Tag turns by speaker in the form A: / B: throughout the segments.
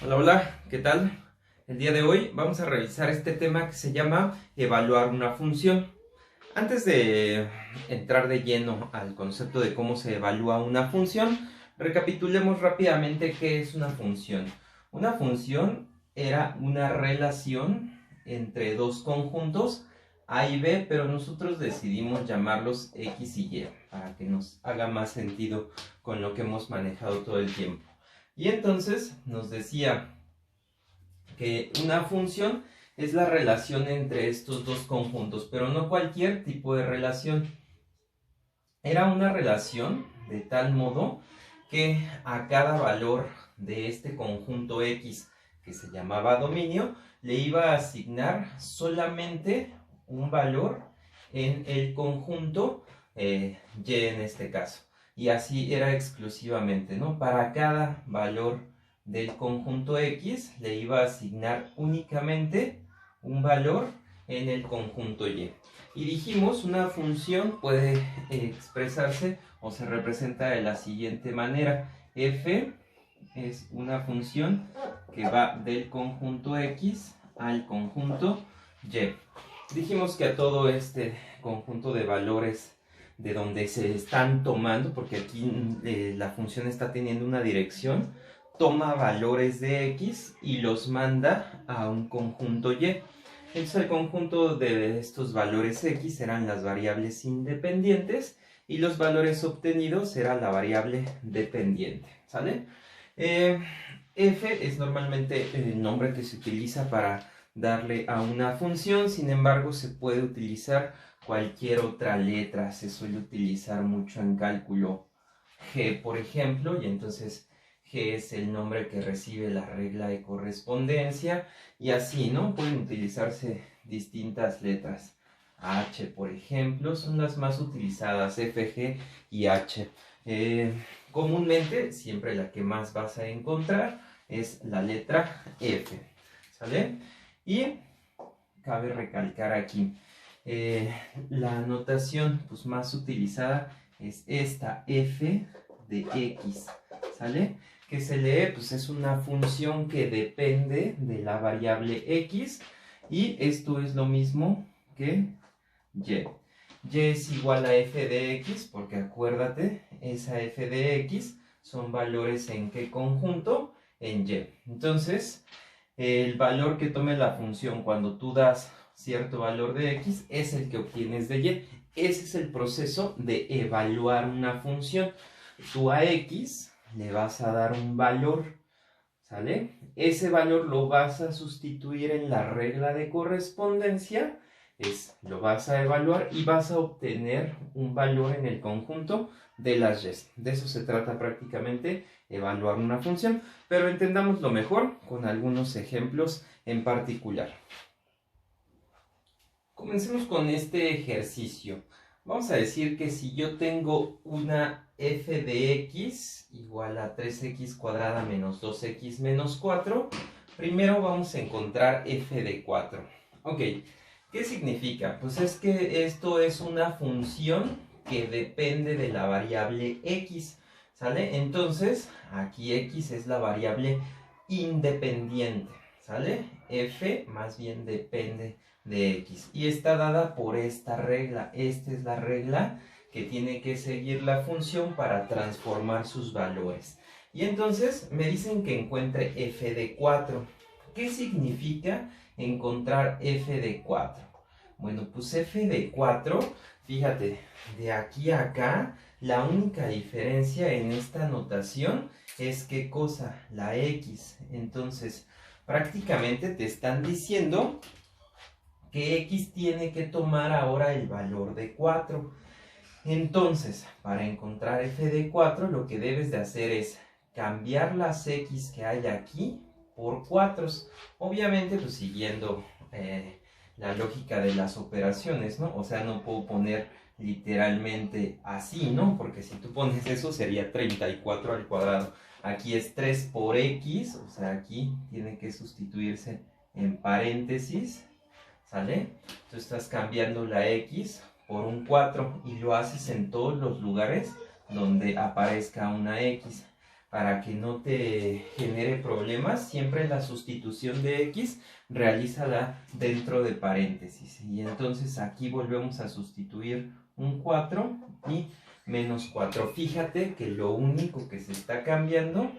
A: Hola, hola, ¿qué tal? El día de hoy vamos a revisar este tema que se llama evaluar una función. Antes de entrar de lleno al concepto de cómo se evalúa una función, recapitulemos rápidamente qué es una función. Una función era una relación entre dos conjuntos A y B, pero nosotros decidimos llamarlos X y Y para que nos haga más sentido con lo que hemos manejado todo el tiempo. Y entonces nos decía que una función es la relación entre estos dos conjuntos, pero no cualquier tipo de relación. Era una relación de tal modo que a cada valor de este conjunto X, que se llamaba dominio, le iba a asignar solamente un valor en el conjunto Y en este caso. Y así era exclusivamente, ¿no? Para cada valor del conjunto X le iba a asignar únicamente un valor en el conjunto Y. Y dijimos, una función puede expresarse o se representa de la siguiente manera. F es una función que va del conjunto X al conjunto Y. Dijimos que a todo este conjunto de valores de donde se están tomando, porque aquí la función está teniendo una dirección, toma valores de X y los manda a un conjunto Y. Entonces el conjunto de estos valores X serán las variables independientes y los valores obtenidos será la variable dependiente, ¿sale? Eh, F es normalmente el nombre que se utiliza para darle a una función, sin embargo se puede utilizar cualquier otra letra, se suele utilizar mucho en cálculo G, por ejemplo, y entonces G es el nombre que recibe la regla de correspondencia y así, ¿no? Pueden utilizarse distintas letras. H, por ejemplo, son las más utilizadas, F, G y H. Comúnmente, siempre la que más vas a encontrar es la letra F, ¿sale? Y cabe recalcar aquí, la notación pues, más utilizada es esta F de X, ¿sale? Que se lee, pues es una función que depende de la variable X y esto es lo mismo que Y. Y es igual a F de X porque acuérdate, esa F de X son valores en qué conjunto, en Y. Entonces, el valor que tome la función cuando tú das cierto valor de X es el que obtienes de Y. Ese es el proceso de evaluar una función. Tú a X le vas a dar un valor, ¿sale? Ese valor lo vas a sustituir en la regla de correspondencia, lo vas a evaluar y vas a obtener un valor en el conjunto de las Y. De eso se trata prácticamente, evaluar una función, pero entendámoslo mejor con algunos ejemplos en particular. Comencemos con este ejercicio. Vamos a decir que si yo tengo una f de x igual a 3x cuadrada menos 2x menos 4, primero vamos a encontrar f de 4. Ok, ¿qué significa? Pues es que esto es una función que depende de la variable x, ¿sale? Entonces, aquí x es la variable independiente, ¿sale? F más bien depende de x y está dada por esta regla. Esta es la regla que tiene que seguir la función para transformar sus valores. Y entonces me dicen que encuentre f de 4. ¿Qué significa encontrar f de 4? Bueno, pues f de 4, fíjate, de aquí a acá, la única diferencia en esta notación es qué cosa, la x. Entonces, prácticamente te están diciendo que x tiene que tomar ahora el valor de 4. Entonces, para encontrar f de 4, lo que debes de hacer es cambiar las x que hay aquí por 4. Obviamente, pues siguiendo la lógica de las operaciones, ¿no? O sea, no puedo poner literalmente así, ¿no? Porque si tú pones eso sería 34 al cuadrado. Aquí es 3 por x, o sea, aquí tiene que sustituirse en paréntesis, ¿sale? Tú estás cambiando la x por un 4 y lo haces en todos los lugares donde aparezca una x. para que no te genere problemas, siempre la sustitución de x realízala dentro de paréntesis. Y entonces aquí volvemos a sustituir un 4 y menos 4. Fíjate que lo único que se está cambiando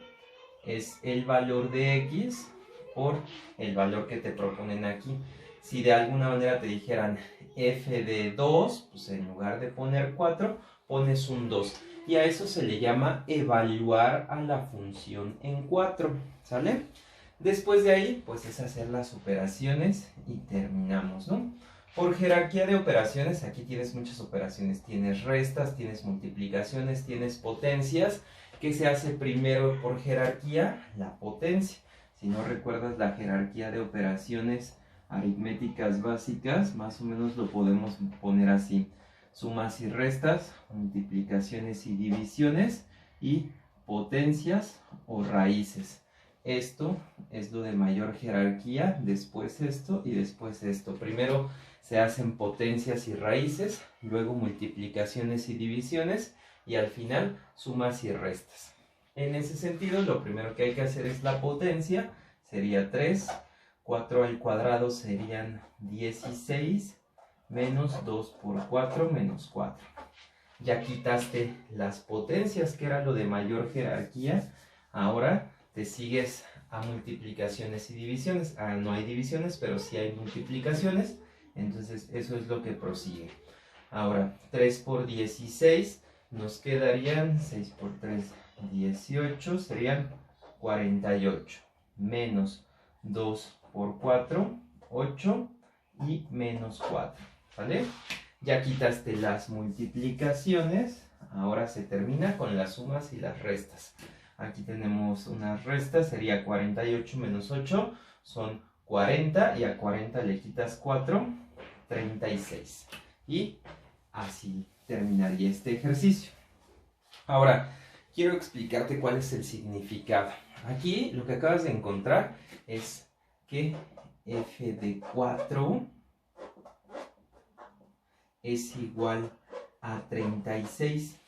A: es el valor de x por el valor que te proponen aquí. Si de alguna manera te dijeran f de 2, pues en lugar de poner 4, pones un 2. Y a eso se le llama evaluar a la función en 4, ¿sale? Después de ahí, pues es hacer las operaciones y terminamos, ¿no? Por jerarquía de operaciones, aquí tienes muchas operaciones. Tienes restas, tienes multiplicaciones, tienes potencias. ¿Qué se hace primero por jerarquía? La potencia. Si no recuerdas la jerarquía de operaciones aritméticas básicas, más o menos lo podemos poner así: sumas y restas, multiplicaciones y divisiones, y potencias o raíces. Esto es lo de mayor jerarquía, después esto y después esto. Primero se hacen potencias y raíces, luego multiplicaciones y divisiones, y al final sumas y restas. En ese sentido, lo primero que hay que hacer es la potencia, sería 3, 4 al cuadrado serían 16, menos 2 por 4, menos 4. Ya quitaste las potencias, que era lo de mayor jerarquía. Ahora te sigues a multiplicaciones y divisiones. No hay divisiones, pero sí hay multiplicaciones. Entonces eso es lo que prosigue. Ahora 3 por 16 nos quedarían 6 por 3, 18, serían 48. Menos 2 por 4, 8 y menos 4. ¿Vale? Ya quitaste las multiplicaciones, ahora se termina con las sumas y las restas. Aquí tenemos unas restas, sería 48 menos 8, son 40, y a 40 le quitas 4, 36. Y así terminaría este ejercicio. Ahora, quiero explicarte cuál es el significado. Aquí lo que acabas de encontrar es que f de 4 es igual a 36.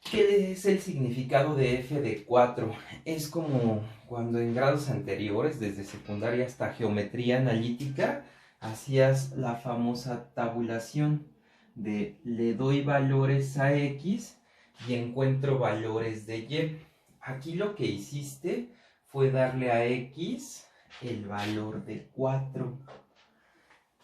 A: ¿Qué es el significado de f de 4? Es como cuando en grados anteriores, desde secundaria hasta geometría analítica, hacías la famosa tabulación de le doy valores a x y encuentro valores de y. Aquí lo que hiciste fue darle a x el valor de 4.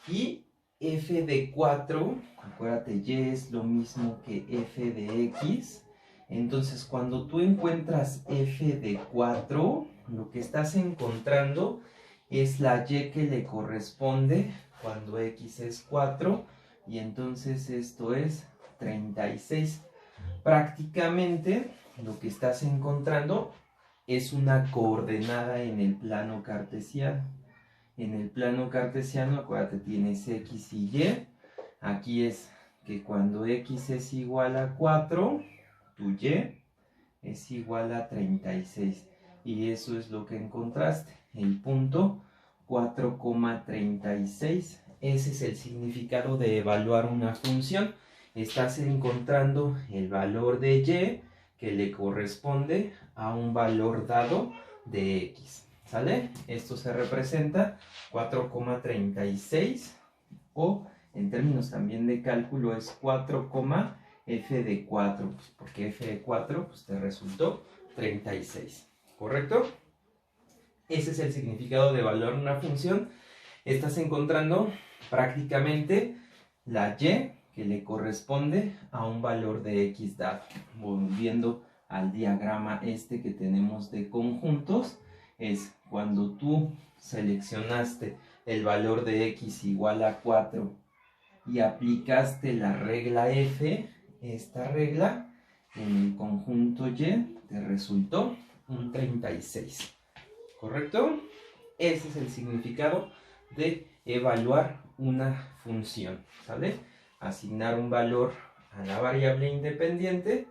A: Y f de 4, acuérdate, y es lo mismo que f de x. Entonces, cuando tú encuentras f de 4, lo que estás encontrando es la y que le corresponde cuando x es 4, y entonces esto es 36. Prácticamente lo que estás encontrando es una coordenada en el plano cartesiano. En el plano cartesiano, acuérdate, tienes x y y. Aquí es que cuando x es igual a 4, tu y es igual a 36. Y eso es lo que encontraste, el punto 4,36. Ese es el significado de evaluar una función. Estás encontrando el valor de y que le corresponde a un valor dado de x. ¿Sale? Esto se representa 4,36, o en términos también de cálculo es 4, f de 4, porque f de 4 pues te resultó 36, ¿correcto? Ese es el significado de evaluar una función. Estás encontrando prácticamente la y que le corresponde a un valor de x dado. Volviendo al diagrama este que tenemos de conjuntos, es cuando tú seleccionaste el valor de x igual a 4 y aplicaste la regla f, esta regla en el conjunto y te resultó un 36, ¿correcto? Ese es el significado de evaluar una función, ¿sale? Asignar un valor a la variable independiente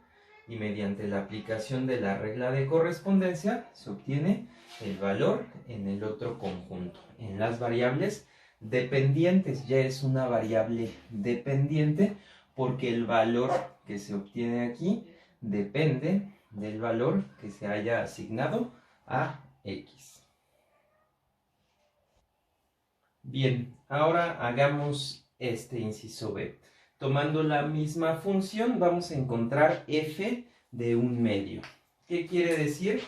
A: y mediante la aplicación de la regla de correspondencia se obtiene el valor en el otro conjunto. En las variables dependientes, ya es una variable dependiente porque el valor que se obtiene aquí depende del valor que se haya asignado a x. Bien, ahora hagamos este inciso b. Tomando la misma función, vamos a encontrar f de 1/2. ¿Qué quiere decir?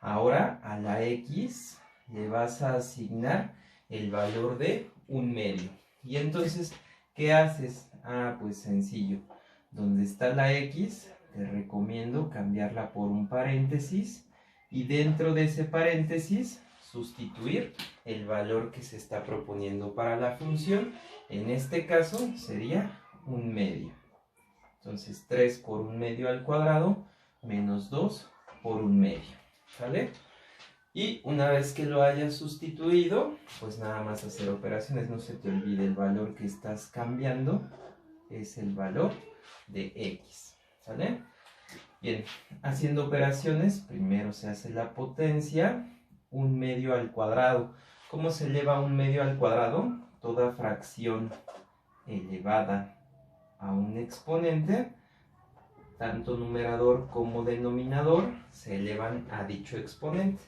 A: Ahora a la x le vas a asignar el valor de 1/2. Y entonces, ¿qué haces? Pues sencillo. Donde está la x, te recomiendo cambiarla por un paréntesis y dentro de ese paréntesis sustituir el valor que se está proponiendo para la función. En este caso sería 1/2. Entonces 3 por 1/2 al cuadrado menos 2 por 1/2. ¿Sale? Y una vez que lo hayas sustituido, pues nada más hacer operaciones. No se te olvide el valor que estás cambiando es el valor de x. ¿Sale? Bien, haciendo operaciones, primero se hace la potencia, 1/2 al cuadrado. ¿Cómo se eleva 1/2 al cuadrado? Toda fracción elevada a un exponente, tanto numerador como denominador, se elevan a dicho exponente.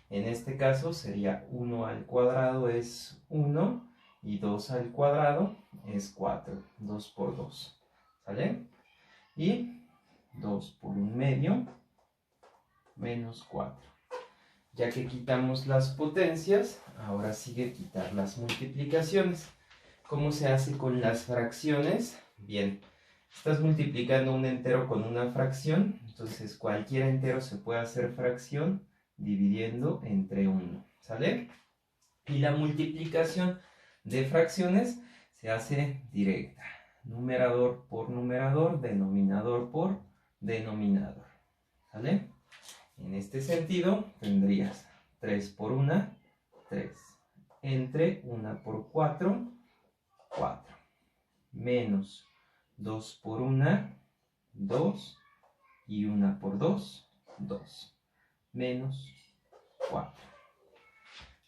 A: En este caso sería 1 al cuadrado es 1 y 2 al cuadrado es 4. 2 por 2. ¿Sale? Y 2 por 1/2 menos 4. Ya que quitamos las potencias, ahora sigue quitar las multiplicaciones. ¿Cómo se hace con las fracciones? Bien, estás multiplicando un entero con una fracción, entonces cualquier entero se puede hacer fracción dividiendo entre 1. ¿Sale? Y la multiplicación de fracciones se hace directa. Numerador por numerador, denominador por denominador. ¿Sale? En este sentido tendrías 3 por 1, 3. Entre 1 por 4, 4. Menos 2 por 1, 2. Y 1 por 2, 2. Menos 4.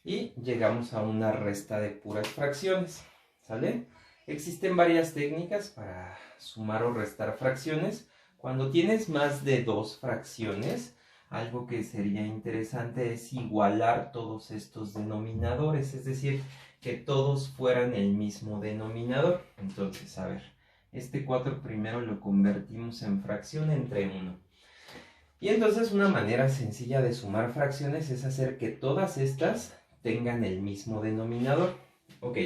A: Y llegamos a una resta de puras fracciones. ¿Sale? Existen varias técnicas para sumar o restar fracciones. Cuando tienes más de 2 fracciones, algo que sería interesante es igualar todos estos denominadores, es decir, que todos fueran el mismo denominador. Entonces, a ver, este 4 primero lo convertimos en fracción entre 1. Y entonces una manera sencilla de sumar fracciones es hacer que todas estas tengan el mismo denominador. Ok,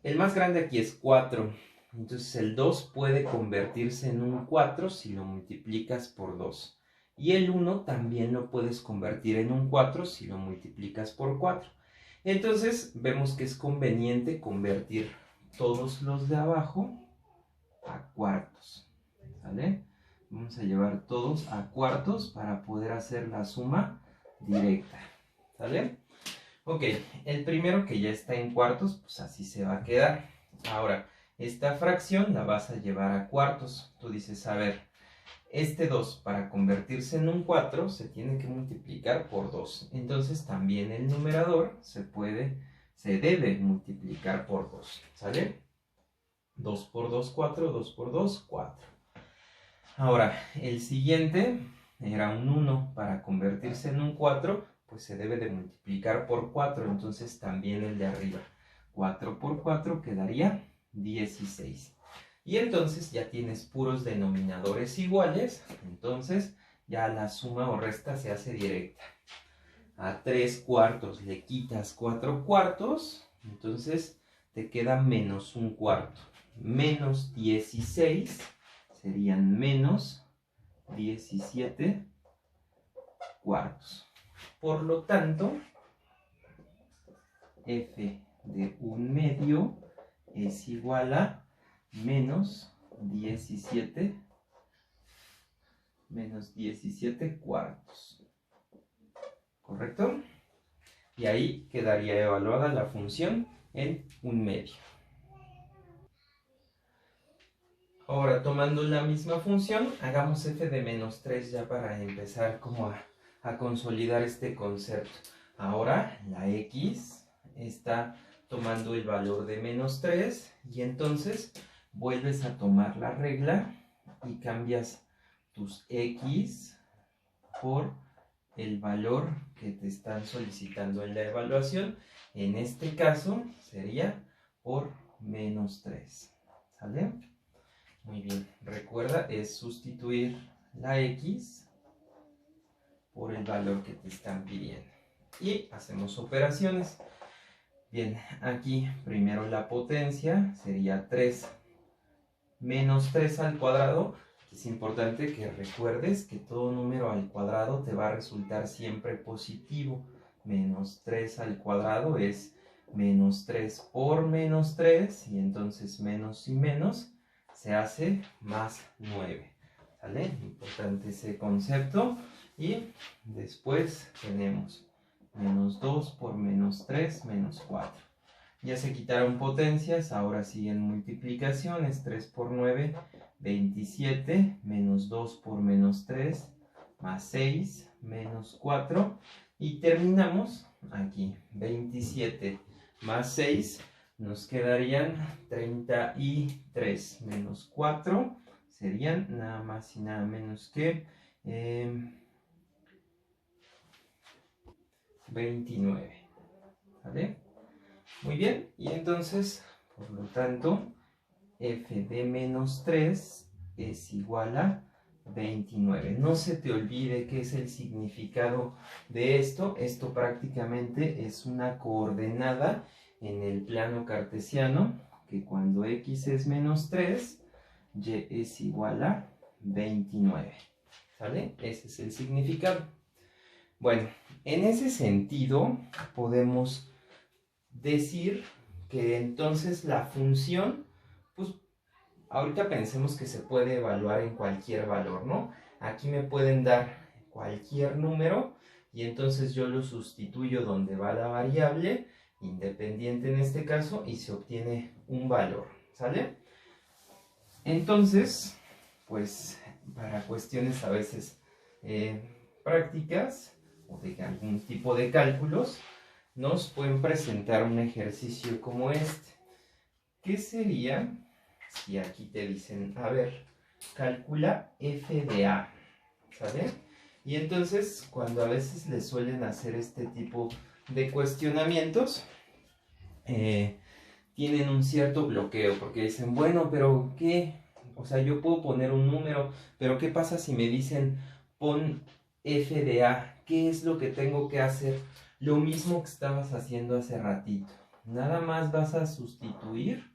A: el más grande aquí es 4. Entonces el 2 puede convertirse en un 4 si lo multiplicas por 2. Y el 1 también lo puedes convertir en un 4 si lo multiplicas por 4. Entonces vemos que es conveniente convertir todos los de abajo a cuartos. ¿Sale? Vamos a llevar todos a cuartos para poder hacer la suma directa. ¿Sale? Ok, el primero que ya está en cuartos, pues así se va a quedar. Ahora, esta fracción la vas a llevar a cuartos. Tú dices, a ver, este 2 para convertirse en un 4 se tiene que multiplicar por 2. Entonces también el numerador se debe multiplicar por 2. ¿Sale? 2 por 2, 4. 2 por 2, 4. Ahora, el siguiente era un 1. Para convertirse en un 4, pues se debe de multiplicar por 4. Entonces también el de arriba. 4 por 4 quedaría 16. Y entonces ya tienes puros denominadores iguales. Entonces ya la suma o resta se hace directa. A 3 cuartos le quitas 4 cuartos. Entonces te queda menos un cuarto. Menos 16 serían menos 17 cuartos. Por lo tanto, f de 1/2 es igual a menos 17 cuartos. ¿Correcto? Y ahí quedaría evaluada la función en 1/2. Ahora, tomando la misma función, hagamos f de menos 3 ya para empezar como a consolidar este concepto. Ahora, la x está tomando el valor de menos 3 y entonces vuelves a tomar la regla y cambias tus x por el valor que te están solicitando en la evaluación. En este caso sería por menos 3. ¿Sale? Muy bien. Recuerda, es sustituir la X por el valor que te están pidiendo. Y hacemos operaciones. Bien, aquí primero la potencia sería 3 menos 3 al cuadrado. Es importante que recuerdes que todo número al cuadrado te va a resultar siempre positivo. Menos 3 al cuadrado es menos 3 por menos 3, y entonces menos y menos se hace más 9. ¿Sale? Importante ese concepto. Y después tenemos menos 2 por menos 3, menos 4. Ya se quitaron potencias, ahora siguen multiplicaciones. 3 por 9, 27, menos 2 por menos 3, más 6, menos 4. Y terminamos aquí, 27 más 6, nos quedarían 33, menos 4, serían nada más y nada menos que 29. ¿Vale? Muy bien, y entonces, por lo tanto, f de menos 3 es igual a 29. No se te olvide qué es el significado de esto. Esto prácticamente es una coordenada en el plano cartesiano, que cuando x es menos 3, y es igual a 29. ¿Sale? Ese es el significado. Bueno, en ese sentido podemos decir que entonces la función, pues ahorita pensemos que se puede evaluar en cualquier valor, ¿no? Aquí me pueden dar cualquier número y entonces yo lo sustituyo donde va la variable, independiente en este caso, y se obtiene un valor, ¿sale? Entonces, pues para cuestiones a veces prácticas o de algún tipo de cálculos, nos pueden presentar un ejercicio como este. ¿Qué sería si aquí te dicen, a ver, calcula f de a? ¿Sale? Y entonces, cuando a veces les suelen hacer este tipo de cuestionamientos, tienen un cierto bloqueo, porque dicen, bueno, pero ¿qué? O sea, yo puedo poner un número, pero ¿qué pasa si me dicen, pon f de a? ¿Qué es lo que tengo que hacer? Lo mismo que estabas haciendo hace ratito. Nada más vas a sustituir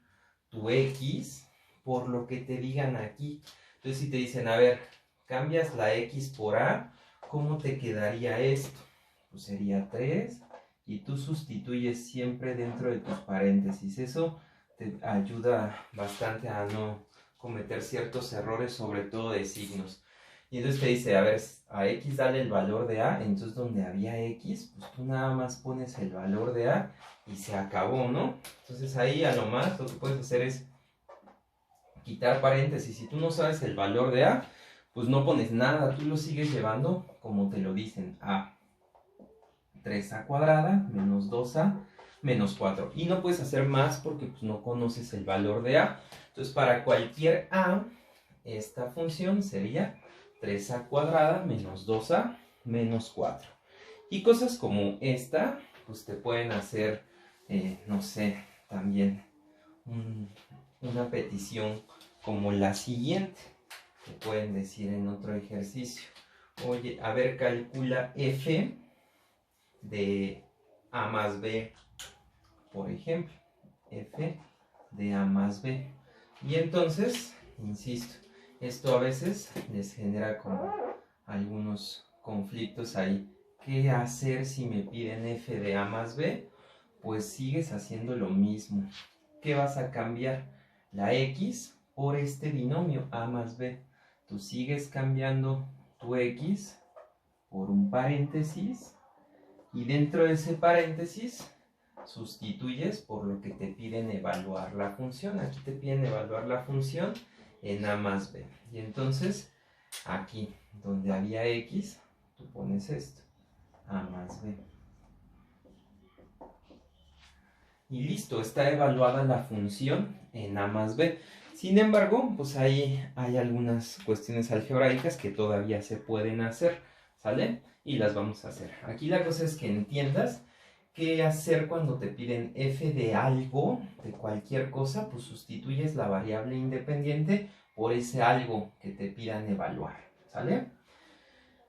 A: tu x por lo que te digan aquí. Entonces, si te dicen, a ver, cambias la x por a, ¿cómo te quedaría esto? Pues sería 3, y tú sustituyes siempre dentro de tus paréntesis. Eso te ayuda bastante a no cometer ciertos errores, sobre todo de signos. Y entonces te dice, a ver, a x dale el valor de a, entonces donde había x, pues tú nada más pones el valor de a y se acabó, ¿no? Entonces ahí a lo más lo que puedes hacer es quitar paréntesis. Si tú no sabes el valor de a, pues no pones nada, tú lo sigues llevando como te lo dicen, a 3a cuadrada menos 2a menos 4. Y no puedes hacer más porque pues, no conoces el valor de a. Entonces para cualquier a, esta función sería 3a cuadrada menos 2a menos 4. Y cosas como esta, pues te pueden hacer, no sé, también una petición como la siguiente. Te pueden decir en otro ejercicio, oye, a ver, calcula f de a más b, por ejemplo, f de a más b. Y entonces, insisto, esto a veces les genera como algunos conflictos ahí. ¿Qué hacer si me piden f de a más b? Pues sigues haciendo lo mismo. ¿Qué vas a cambiar? La x por este binomio a más b. Tú sigues cambiando tu x por un paréntesis y dentro de ese paréntesis sustituyes por lo que te piden evaluar la función. Aquí te piden evaluar la función en a más b. Y entonces, aquí donde había x, tú pones esto, a más b. Y listo, está evaluada la función en a más b. Sin embargo, pues ahí hay algunas cuestiones algebraicas que todavía se pueden hacer. ¿sale? Y las vamos a hacer. Aquí la cosa es que entiendas qué hacer cuando te piden f de algo, de cualquier cosa, pues sustituyes la variable independiente por ese algo que te pidan evaluar, ¿sale?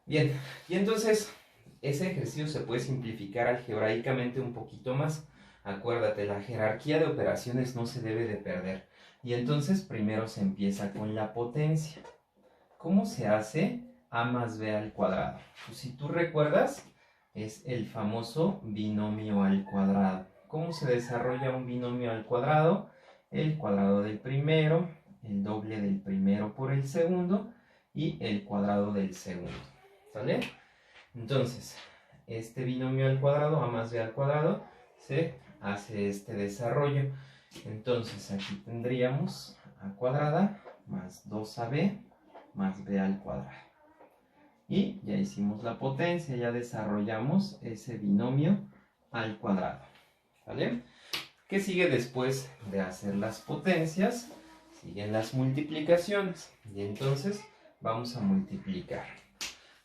A: Bien, y entonces ese ejercicio se puede simplificar algebraicamente un poquito más. Acuérdate, la jerarquía de operaciones no se debe de perder. Y entonces primero se empieza con la potencia. ¿Cómo se hace a más b al cuadrado? Pues si tú recuerdas, es el famoso binomio al cuadrado. ¿Cómo se desarrolla un binomio al cuadrado? El cuadrado del primero, el doble del primero por el segundo y el cuadrado del segundo. ¿Sale? Entonces, este binomio al cuadrado, a más b al cuadrado, se hace este desarrollo. Entonces aquí tendríamos a cuadrada más 2ab más b al cuadrado. Y ya hicimos la potencia, ya desarrollamos ese binomio al cuadrado. ¿Vale? ¿Qué sigue después de hacer las potencias? Siguen las multiplicaciones. Y entonces vamos a multiplicar.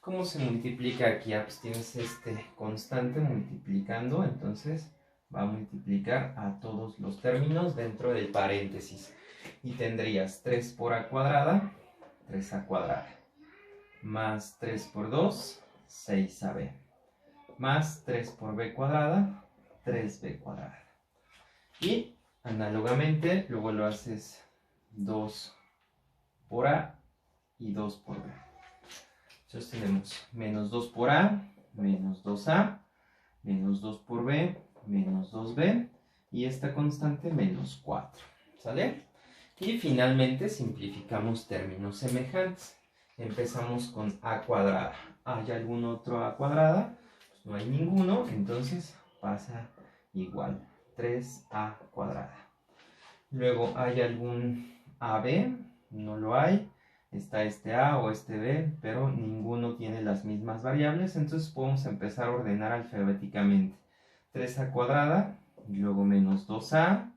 A: ¿Cómo se multiplica aquí? Pues tienes este constante multiplicando, entonces va a multiplicar a todos los términos dentro del paréntesis. Y tendrías 3 por a cuadrada, 3a cuadrada, más 3 por 2, 6ab, más 3 por b cuadrada, 3b cuadrada. Y análogamente luego lo haces 2 por a y 2 por b. Entonces tenemos menos 2 por a, menos 2a, menos 2 por b, menos 2b, y esta constante menos 4, ¿sale? Y finalmente simplificamos términos semejantes. Empezamos con a cuadrada. ¿Hay algún otro a cuadrada? Pues no hay ninguno, entonces pasa igual, 3a cuadrada. Luego, ¿hay algún ab? No lo hay. Está este a o este b, pero ninguno tiene las mismas variables, entonces podemos empezar a ordenar alfabéticamente. 3a cuadrada, y luego menos 2a,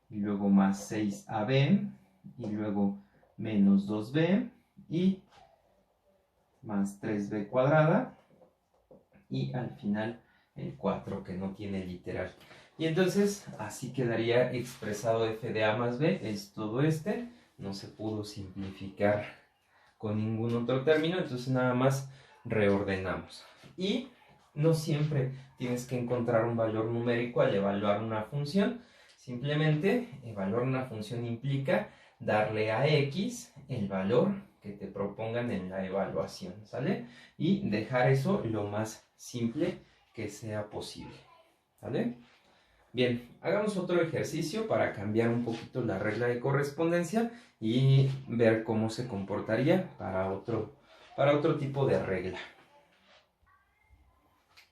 A: y luego más 6ab, y luego menos 2b, y más 3b cuadrada, y al final el 4 que no tiene literal. Y entonces así quedaría expresado f de a más b, es todo este. No se pudo simplificar con ningún otro término, entonces nada más reordenamos. Y no siempre tienes que encontrar un valor numérico al evaluar una función. Simplemente evaluar una función implica darle a x el valor que te propongan en la evaluación, ¿sale? Y dejar eso lo más simple que sea posible, ¿sale? Bien, hagamos otro ejercicio para cambiar un poquito la regla de correspondencia y ver cómo se comportaría para otro tipo de regla.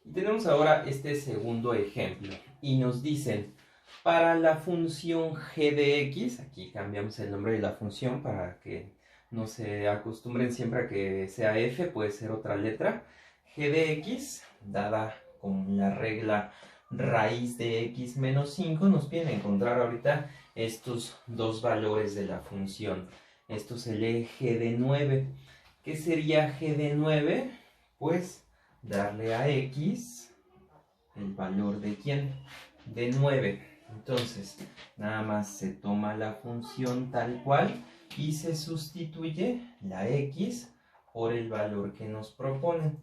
A: Y tenemos ahora este segundo ejemplo y nos dicen, para la función g de x, aquí cambiamos el nombre de la función para que no se acostumbren siempre a que sea f, puede ser otra letra, g de x, dada con la regla raíz de x menos 5, nos piden encontrar ahorita estos dos valores de la función. Esto se lee g de 9. ¿Qué sería g de 9? Pues darle a x el valor de ¿quién? De 9. Entonces, nada más se toma la función tal cual y se sustituye la x por el valor que nos proponen.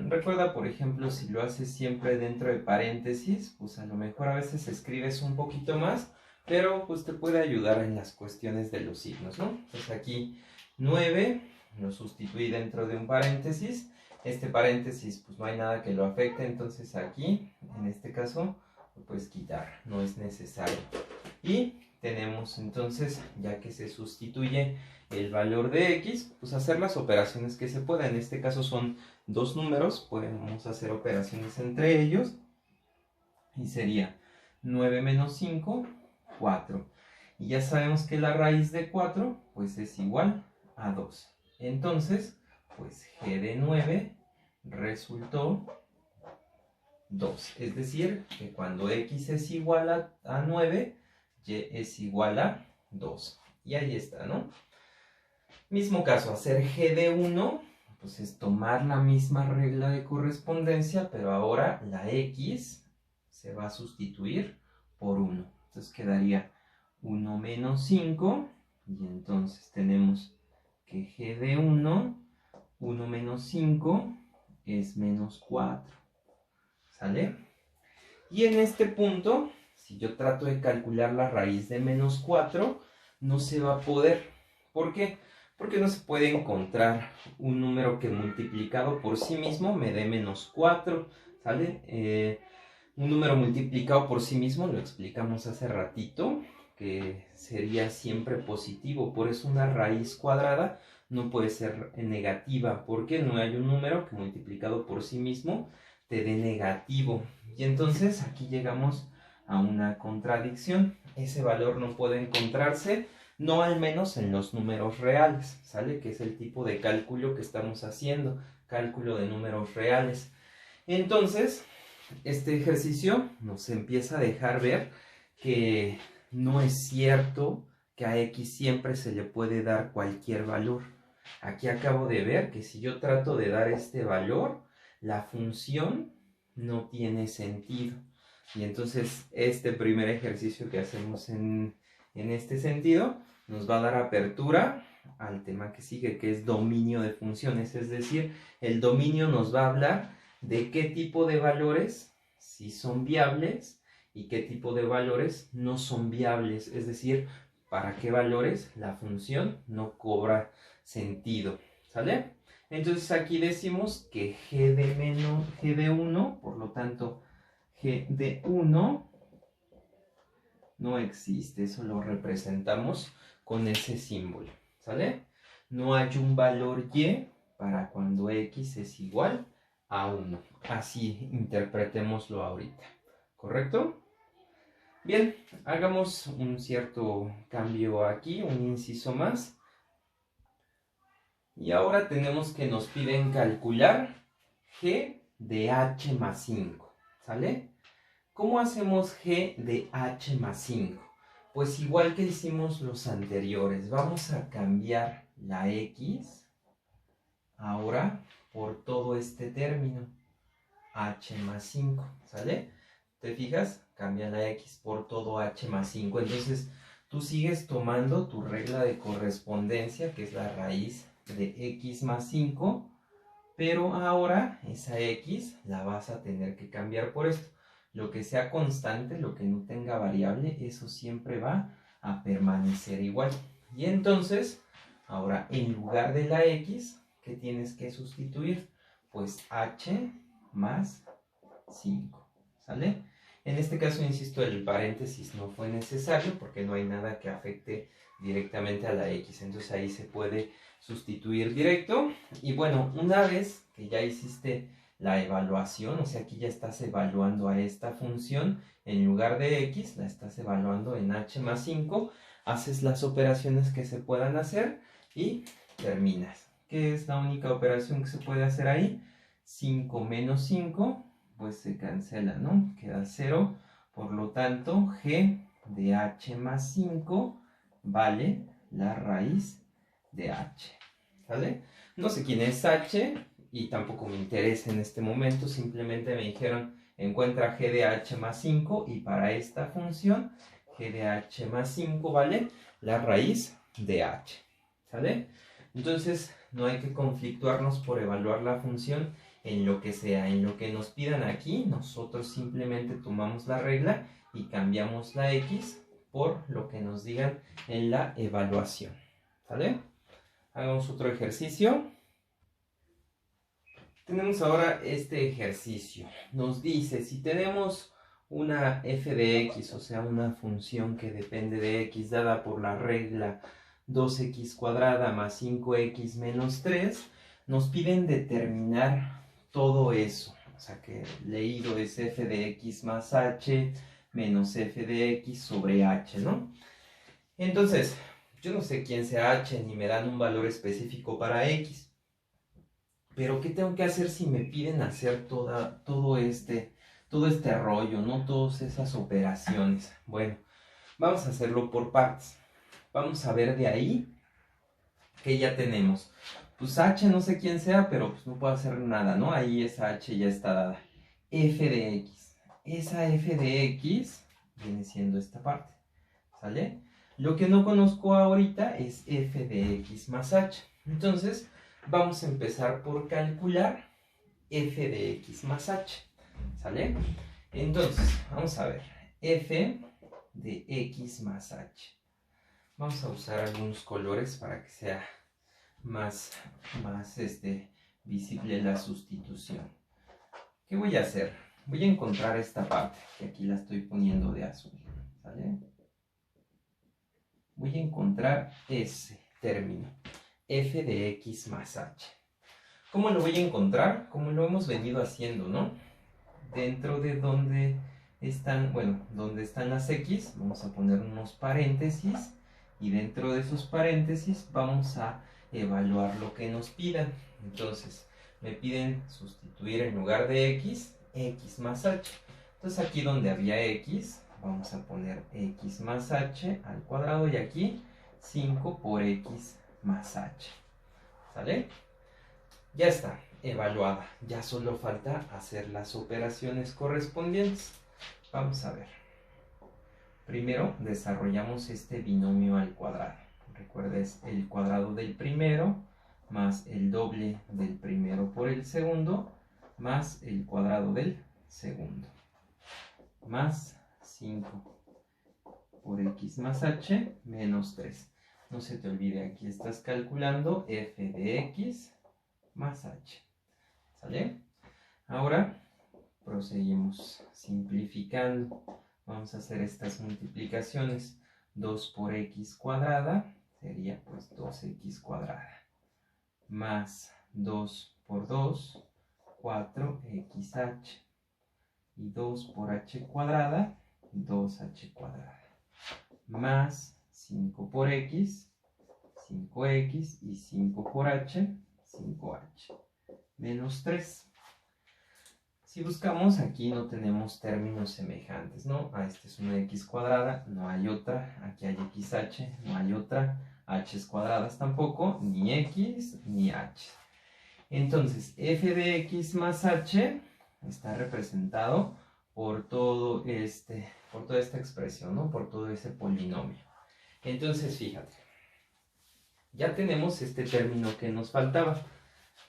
A: Recuerda, por ejemplo, si lo haces siempre dentro de paréntesis, pues a lo mejor a veces escribes un poquito más, pero pues te puede ayudar en las cuestiones de los signos, ¿no? Entonces aquí 9 lo sustituí dentro de un paréntesis. Este paréntesis pues no hay nada que lo afecte, entonces aquí, en este caso, lo puedes quitar, no es necesario. Y tenemos entonces, ya que se sustituye el valor de x, pues hacer las operaciones que se puedan. En este caso son dos números, podemos hacer operaciones entre ellos. Y sería 9 menos 5, 4. Y ya sabemos que la raíz de 4, pues es igual a 2. Entonces, pues g de 9 resultó 2. Es decir, que cuando x es igual a 9, y es igual a 2. Y ahí está, ¿no? Mismo caso, hacer g de 1, pues es tomar la misma regla de correspondencia, pero ahora la x se va a sustituir por 1. Entonces quedaría 1 menos 5, y entonces tenemos que g de 1 menos 5 es menos 4. ¿Sale? Y en este punto, si yo trato de calcular la raíz de menos 4, no se va a poder. ¿Por qué? Porque no se puede encontrar un número que multiplicado por sí mismo me dé menos 4. ¿Sale? Un número multiplicado por sí mismo, lo explicamos hace ratito, que sería siempre positivo. Por eso una raíz cuadrada no puede ser negativa, porque no hay un número que multiplicado por sí mismo te dé negativo. Y entonces aquí llegamos a una contradicción. Ese valor no puede encontrarse, no al menos en los números reales, ¿sale? Que es el tipo de cálculo que estamos haciendo, cálculo de números reales. Entonces, este ejercicio nos empieza a dejar ver que no es cierto que a x siempre se le puede dar cualquier valor. Aquí acabo de ver que si yo trato de dar este valor, la función no tiene sentido. Y entonces este primer ejercicio que hacemos en este sentido nos va a dar apertura al tema que sigue, que es dominio de funciones. Es decir, el dominio nos va a hablar de qué tipo de valores sí son viables y qué tipo de valores no son viables. Es decir, para qué valores la función no cobra sentido. ¿Sale? Entonces aquí decimos que g de 1, por lo tanto g de 1 no existe. Eso lo representamos con ese símbolo. ¿Sale? No hay un valor y para cuando x es igual a 1. Así interpretémoslo ahorita. ¿Correcto? Bien, hagamos un cierto cambio aquí, un inciso más. Y ahora tenemos que nos piden calcular g de h más 5. ¿Sale? ¿Cómo hacemos g de h más 5? Pues igual que hicimos los anteriores, vamos a cambiar la x ahora por todo este término, h más 5, ¿sale? ¿Te fijas? Cambia la x por todo h más 5. Entonces, tú sigues tomando tu regla de correspondencia, que es la raíz de x más 5, pero ahora esa x la vas a tener que cambiar por esto. Lo que sea constante, lo que no tenga variable, eso siempre va a permanecer igual. Y entonces, ahora en lugar de la x, ¿qué tienes que sustituir? Pues h más 5, ¿sale? En este caso, insisto, el paréntesis no fue necesario porque no hay nada que afecte directamente a la x. Entonces ahí se puede sustituir directo. Y bueno, una vez que ya hiciste la evaluación, o sea, aquí ya estás evaluando a esta función, en lugar de x, la estás evaluando en h más 5, haces las operaciones que se puedan hacer y terminas. ¿Qué es la única operación que se puede hacer ahí? 5 menos 5, pues se cancela, ¿no? Queda 0, por lo tanto, g de h más 5 vale la raíz de h, ¿vale? No sé quién es h y tampoco me interesa en este momento, simplemente me dijeron encuentra g de h más 5 y para esta función g de h más 5 vale la raíz de h, ¿sale? Entonces no hay que conflictuarnos por evaluar la función en lo que sea, en lo que nos pidan aquí, nosotros simplemente tomamos la regla y cambiamos la x por lo que nos digan en la evaluación, ¿sale? Hagamos otro ejercicio. Tenemos ahora este ejercicio. Nos dice, si tenemos una f de x, o sea, una función que depende de x dada por la regla 2x cuadrada más 5x menos 3, nos piden determinar todo eso. O sea, que leído es f de x más h menos f de x sobre h, ¿no? Entonces, yo no sé quién sea h, ni me dan un valor específico para x. Pero, ¿qué tengo que hacer si me piden hacer todo este rollo, ¿no? Todas esas operaciones. Bueno, vamos a hacerlo por partes. Vamos a ver de ahí que ya tenemos. pues h no sé quién sea, pero pues no puedo hacer nada, ¿no? Ahí esa h ya está dada. F de x. Esa f de x viene siendo esta parte, ¿sale? Lo que no conozco ahorita es f de x más h. Entonces, vamos a empezar por calcular f de x más h, ¿sale? Entonces, vamos a ver, f de x más h. Vamos a usar algunos colores para que sea más visible la sustitución. ¿Qué voy a hacer? Voy a encontrar esta parte, que aquí la estoy poniendo de azul, ¿sale? Voy a encontrar ese término, f de x más h. ¿Cómo lo voy a encontrar? Como lo hemos venido haciendo, ¿no? Dentro de donde están, bueno, donde están las x, vamos a poner unos paréntesis, y dentro de esos paréntesis vamos a evaluar lo que nos pidan. Entonces, me piden sustituir en lugar de x, x más h. Entonces aquí donde había x, vamos a poner x más h al cuadrado, y aquí 5 por x más h. ¿Sale? Ya está evaluada. Ya solo falta hacer las operaciones correspondientes. Vamos a ver. Primero desarrollamos este binomio al cuadrado. Recuerda, es el cuadrado del primero más el doble del primero por el segundo más el cuadrado del segundo, más 5 por x más h menos 3. No se te olvide, aquí estás calculando f de x más h. ¿Sale? Ahora proseguimos simplificando. Vamos a hacer estas multiplicaciones. 2 por x cuadrada sería pues 2x cuadrada. Más 2 por 2, 4xh. Y 2 por h cuadrada, 2h cuadrada. Más 5 por x, 5x. Y 5 por h, 5h. Menos 3. Si buscamos, aquí no tenemos términos semejantes, ¿no? Esta es una x cuadrada, no hay otra. Aquí hay xh, no hay otra. H cuadradas tampoco, ni x ni h. Entonces, f de x más h está representado por toda esta expresión, ¿no? Por todo ese polinomio. Entonces, fíjate, ya tenemos este término que nos faltaba.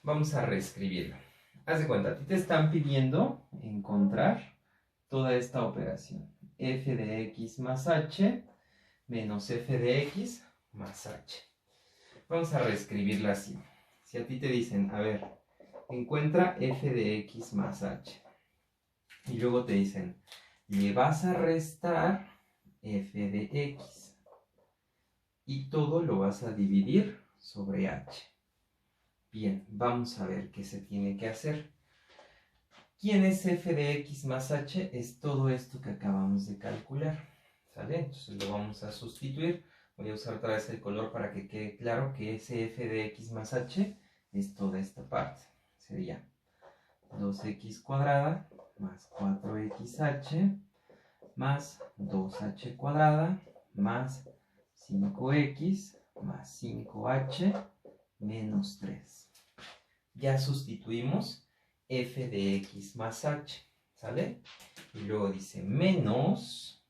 A: Vamos a reescribirlo. Haz de cuenta, a ti te están pidiendo encontrar toda esta operación. F de x más h menos f de x más h. Vamos a reescribirla así. Si a ti te dicen, a ver, encuentra f de x más h. Y luego te dicen, le vas a restar f de x. Y todo lo vas a dividir sobre h. Bien, vamos a ver qué se tiene que hacer. ¿Quién es f de x más h? Es todo esto que acabamos de calcular. ¿Sale? Entonces lo vamos a sustituir. Voy a usar otra vez el color para que quede claro que ese f de x más h es toda esta parte. Sería 2x cuadrada más 4xh más 2h cuadrada más 5x más 5h menos 3. Ya sustituimos f de x más h, ¿sale? Y luego dice menos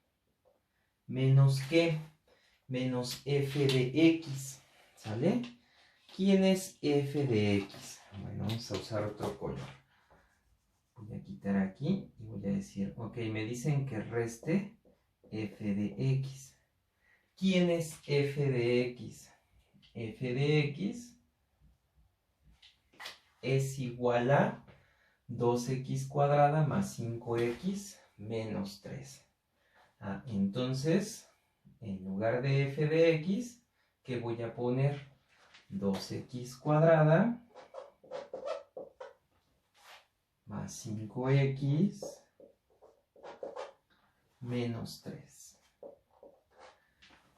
A: ¿qué? Menos f de x, ¿sale? ¿Quién es f de x? Bueno, vamos a usar otro color. Voy a quitar aquí y voy a decir, ok, me dicen que reste f de x. ¿Quién es f de x? F de x es igual a 2x cuadrada más 5x menos 3. Entonces, en lugar de f de x, ¿qué voy a poner? 2x cuadrada más 5x menos 3.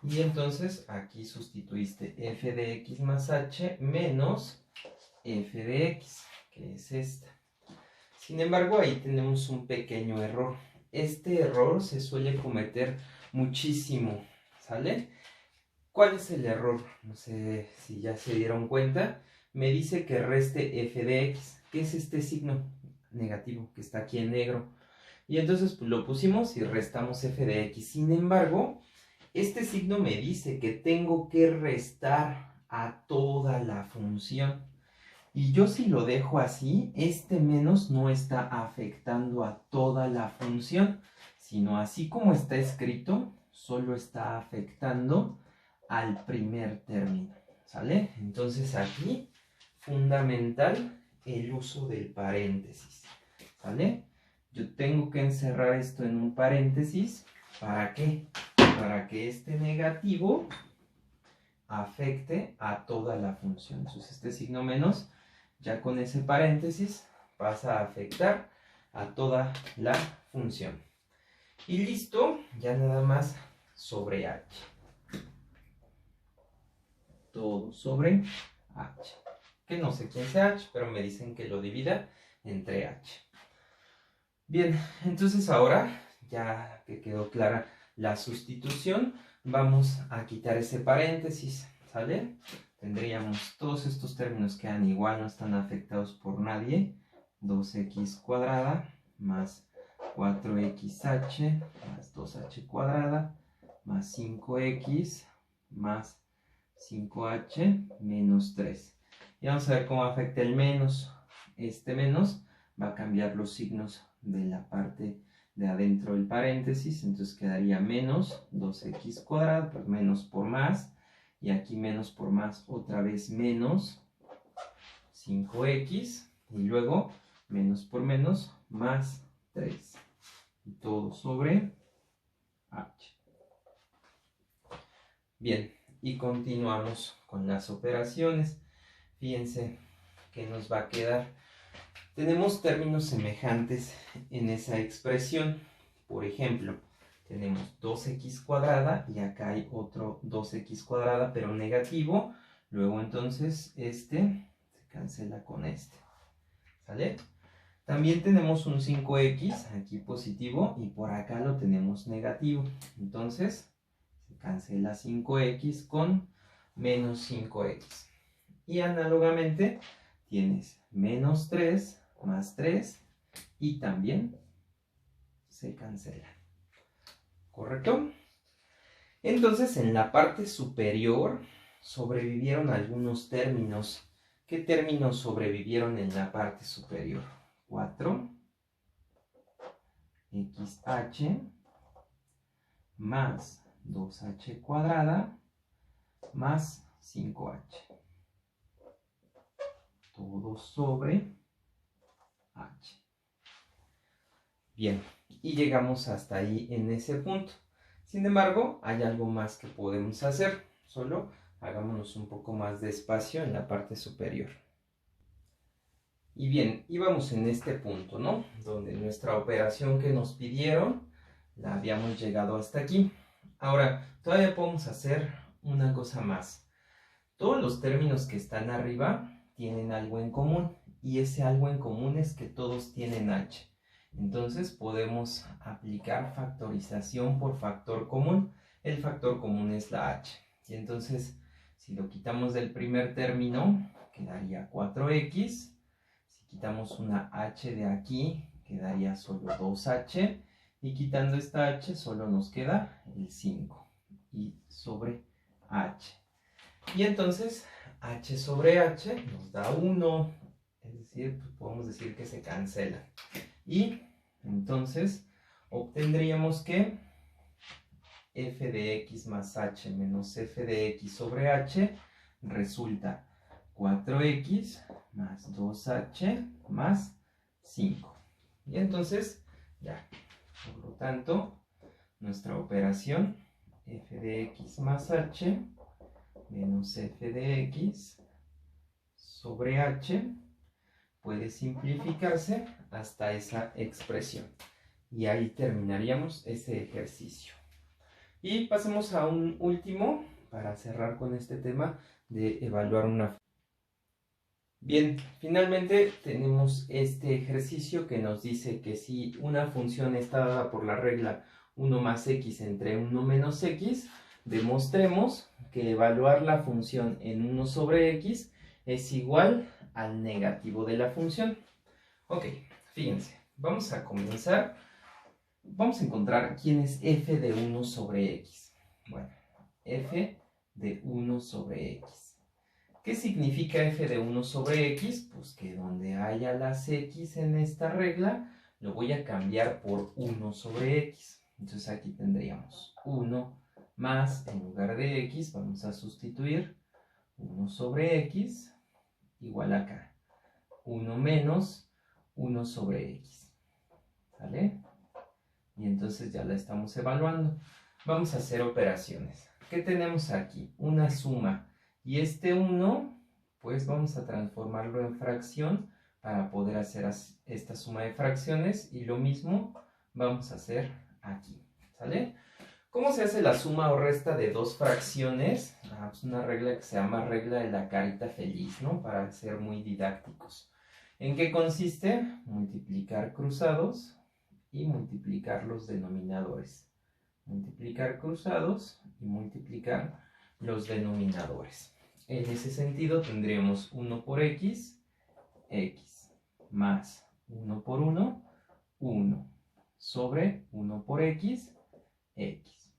A: Y entonces aquí sustituiste f de x más h menos f de x, que es esta. Sin embargo, ahí tenemos un pequeño error. Este error se suele cometer muchísimo, ¿sale? ¿Cuál es el error? No sé si ya se dieron cuenta, me dice que reste f de x, que es este signo negativo que está aquí en negro. Y entonces pues, lo pusimos y restamos f de x. Sin embargo, este signo me dice que tengo que restar a toda la función. Y yo si lo dejo así, este menos no está afectando a toda la función, sino así como está escrito, solo está afectando al primer término, ¿sale? Entonces aquí, fundamental, el uso del paréntesis, ¿sale? Yo tengo que encerrar esto en un paréntesis, ¿para qué? Para que este negativo afecte a toda la función. Entonces este signo menos, ya con ese paréntesis, pasa a afectar a toda la función. Y listo, ya nada más sobre h. Todo sobre h. Que no sé quién sea h, pero me dicen que lo divida entre h. Bien, entonces ahora, ya que quedó clara la sustitución, vamos a quitar ese paréntesis, ¿sale? Tendríamos todos estos términos que quedan igual, no están afectados por nadie. 2x cuadrada más 4xh más 2h cuadrada más 5x más 5h menos 3. Y vamos a ver cómo afecta el menos. Este menos va a cambiar los signos de la parte de adentro del paréntesis, entonces quedaría menos 2x cuadrado, pues menos por más, y aquí menos por más, otra vez menos 5x, y luego menos por menos, más 3, y todo sobre h. Bien, y continuamos con las operaciones. Fíjense que nos va a quedar. Tenemos términos semejantes en esa expresión. Por ejemplo, tenemos 2x cuadrada y acá hay otro 2x cuadrada, pero negativo. Luego entonces este se cancela con este. ¿Sale? También tenemos un 5x aquí positivo y por acá lo tenemos negativo. Entonces se cancela 5x con menos 5x. Y análogamente tienes menos 3 más 3 y también se cancela. ¿Correcto? Entonces en la parte superior sobrevivieron algunos términos. ¿Qué términos sobrevivieron en la parte superior? 4xh más 2h cuadrada más 5h. Todo sobre h. Bien, y llegamos hasta ahí en ese punto. Sin embargo, hay algo más que podemos hacer. Solo hagámonos un poco más de espacio en la parte superior. Y bien, íbamos en este punto, ¿no? Donde nuestra operación que nos pidieron, la habíamos llegado hasta aquí. Ahora, todavía podemos hacer una cosa más. Todos los términos que están arriba tienen algo en común. Y ese algo en común es que todos tienen h. Entonces podemos aplicar factorización por factor común. El factor común es la h. Y entonces, si lo quitamos del primer término, quedaría 4x. Si quitamos una h de aquí, quedaría solo 2h. Y quitando esta h, solo nos queda el 5. Y sobre h. Y entonces, h sobre h nos da 1. Es decir, pues podemos decir que se cancela. Y entonces obtendríamos que f de x más h menos f de x sobre h resulta 4x más 2h más 5. Y entonces, ya, por lo tanto, nuestra operación f de x más h menos f de x sobre h puede simplificarse hasta esa expresión. Y ahí terminaríamos ese ejercicio. Y pasemos a un último para cerrar con este tema de evaluar una. Bien, finalmente tenemos este ejercicio que nos dice que si una función está dada por la regla 1 más x entre 1 menos x, demostremos que evaluar la función en 1 sobre x es igual al negativo de la función. Ok, fíjense, vamos a comenzar. Vamos a encontrar quién es f de 1 sobre x. Bueno, f de 1 sobre x. ¿Qué significa f de 1 sobre x? Pues que donde haya las x en esta regla, lo voy a cambiar por 1 sobre x. Entonces aquí tendríamos 1 más, en lugar de x, vamos a sustituir 1 sobre x, igual acá. 1 menos 1 sobre x. ¿Sale? Y entonces ya la estamos evaluando. Vamos a hacer operaciones. ¿Qué tenemos aquí? Una suma. Y este 1, pues vamos a transformarlo en fracción para poder hacer esta suma de fracciones. Y lo mismo vamos a hacer aquí. ¿Sale? ¿Cómo se hace la suma o resta de dos fracciones? Es una regla que se llama regla de la carita feliz, ¿no? Para ser muy didácticos. ¿En qué consiste? Multiplicar cruzados y multiplicar los denominadores. Multiplicar cruzados y multiplicar los denominadores. En ese sentido tendríamos 1 por x, x, más 1 por 1, 1, sobre 1 por x, x,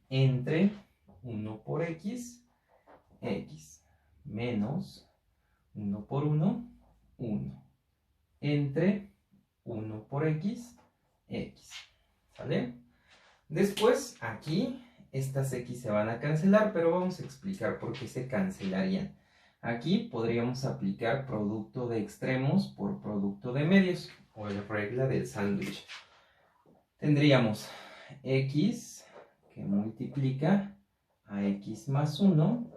A: entre 1 por x, x, menos 1 por 1, 1, entre 1 por x, x. ¿Sale? Después, aquí, estas x se van a cancelar, pero vamos a explicar por qué se cancelarían. Aquí podríamos aplicar producto de extremos por producto de medios, o la regla del sándwich. Tendríamos x que multiplica a x más 1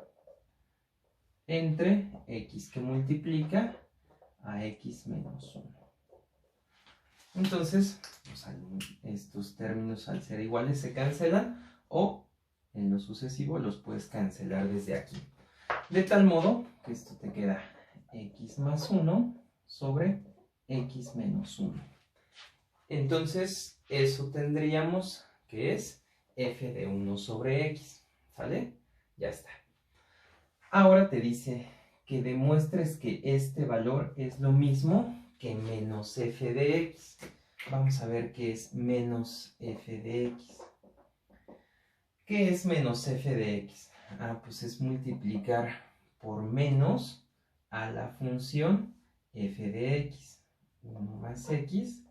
A: entre x que multiplica a x menos 1. Entonces, pues, estos términos al ser iguales se cancelan o en lo sucesivo los puedes cancelar desde aquí. De tal modo que esto te queda x más 1 sobre x menos 1. Entonces, eso tendríamos que es f de 1 sobre x. ¿Sale? Ya está. Ahora te dice que demuestres que este valor es lo mismo que menos f de x. Vamos a ver qué es menos f de x. ¿Qué es menos f de x? Pues es multiplicar por menos a la función f de x. 1 más x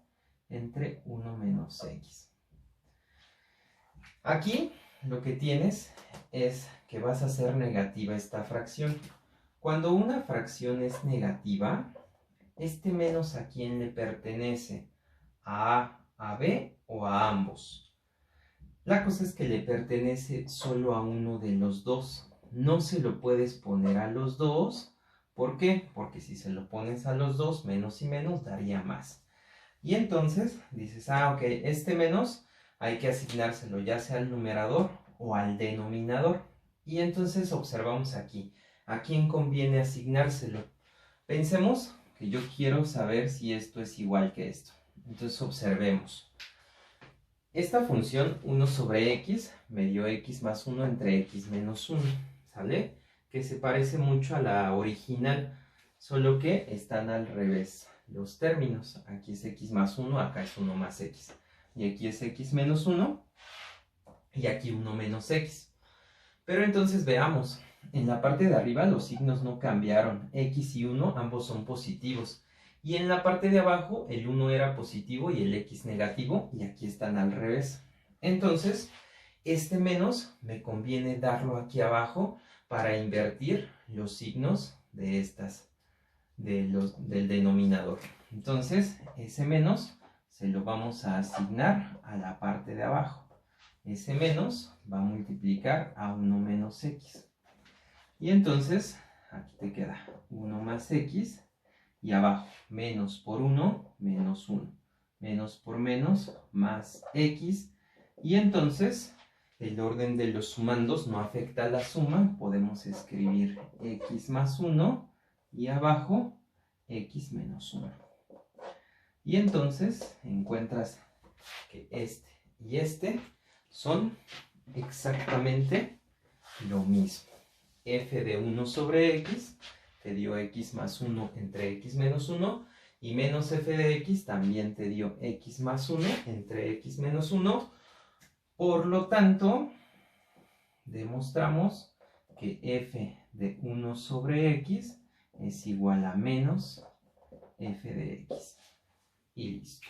A: entre 1 menos x. Aquí lo que tienes es que vas a hacer negativa esta fracción. Cuando una fracción es negativa, este menos ¿a quién le pertenece? ¿A A, a B o a ambos? La cosa es que le pertenece solo a uno de los dos. No se lo puedes poner a los dos. ¿Por qué? Porque si se lo pones a los dos, menos y menos daría más. Y entonces dices, ok, este menos hay que asignárselo ya sea al numerador o al denominador. Y entonces observamos aquí, ¿a quién conviene asignárselo? Pensemos que yo quiero saber si esto es igual que esto. Entonces observemos. Esta función 1 sobre x me dio x más 1 entre x menos 1, ¿sale? Que se parece mucho a la original, solo que están al revés los términos. Aquí es x más 1, acá es 1 más x. Y aquí es x menos 1 y aquí 1 menos x. Pero entonces veamos, en la parte de arriba los signos no cambiaron, x y 1 ambos son positivos. Y en la parte de abajo el 1 era positivo y el x negativo, y aquí están al revés. Entonces, este menos me conviene darlo aquí abajo para invertir los signos de del denominador. Entonces, ese menos se lo vamos a asignar a la parte de abajo. Ese menos va a multiplicar a 1 menos x. Y entonces, aquí te queda 1 más x. Y abajo, menos por 1, menos 1. Menos por menos, más x. Y entonces, el orden de los sumandos no afecta a la suma. Podemos escribir x más 1 y abajo x menos 1. Y entonces encuentras que este y este son exactamente lo mismo. f de 1 sobre x te dio x más 1 entre x menos 1, y menos f de x también te dio x más 1 entre x menos 1. Por lo tanto, demostramos que f de 1 sobre x es igual a menos f de x. Y listo.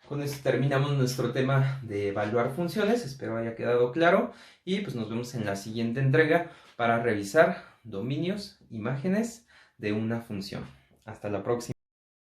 A: Con esto terminamos nuestro tema de evaluar funciones. Espero haya quedado claro. Y pues nos vemos en la siguiente entrega para revisar dominios, imágenes de una función. Hasta la próxima.